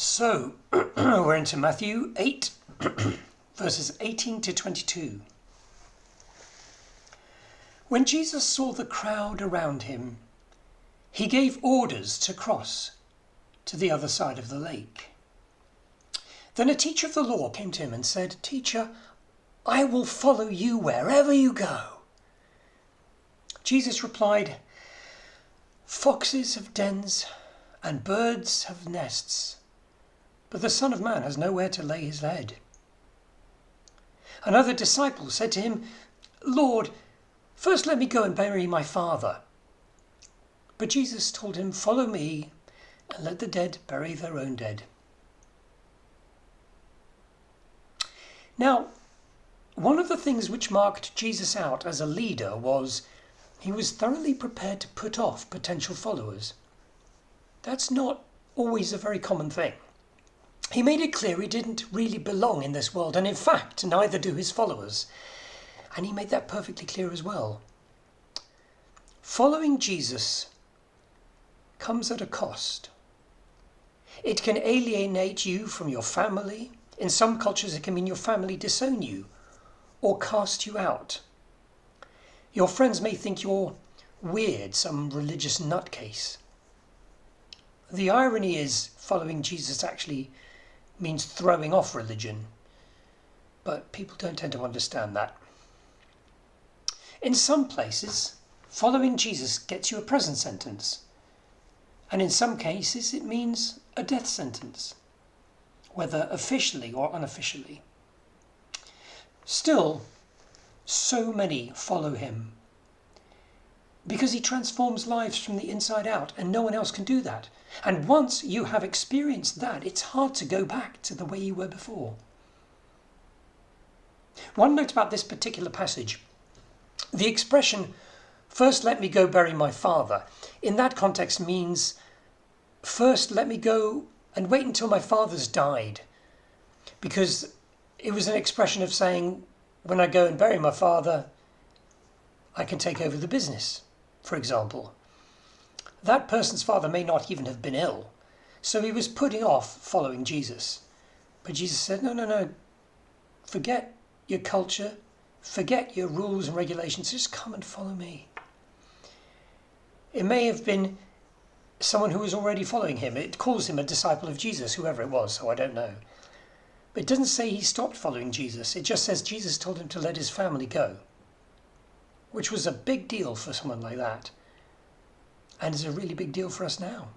So, we're into Matthew 8, verses 18 to 22. When Jesus saw the crowd around him, he gave orders to cross to the other side of the lake. Then a teacher of the law came to him and said, "Teacher, I will follow you wherever you go." Jesus replied, "Foxes have dens and birds have nests, but the Son of Man has nowhere to lay his head." Another disciple said to him, "Lord, first let me go and bury my father." But Jesus told him, "Follow me and let the dead bury their own dead." Now, one of the things which marked Jesus out as a leader was he was thoroughly prepared to put off potential followers. That's not always a very common thing. He made it clear he didn't really belong in this world, and in fact, neither do his followers. And he made that perfectly clear as well. Following Jesus comes at a cost. It can alienate you from your family. In some cultures, it can mean your family disown you or cast you out. Your friends may think you're weird, some religious nutcase. The irony is, following Jesus actually means throwing off religion, but people don't tend to understand that. In some places, following Jesus gets you a prison sentence, and in some cases it means a death sentence, whether officially or unofficially. Still, so many follow him because he transforms lives from the inside out, and no one else can do that. And once you have experienced that, it's hard to go back to the way you were before. One note about this particular passage: the expression, "First let me go bury my father," in that context means, first let me go and wait until my father's died. Because it was an expression of saying, when I go and bury my father, I can take over the business, for example. That person's father may not even have been ill, so he was putting off following Jesus. But Jesus said, no, forget your culture, forget your rules and regulations, just come and follow me. It may have been someone who was already following him. It calls him a disciple of Jesus, whoever it was, so I don't know. But it doesn't say he stopped following Jesus. It just says Jesus told him to let his family go, which was a big deal for someone like that, and is a really big deal for us now.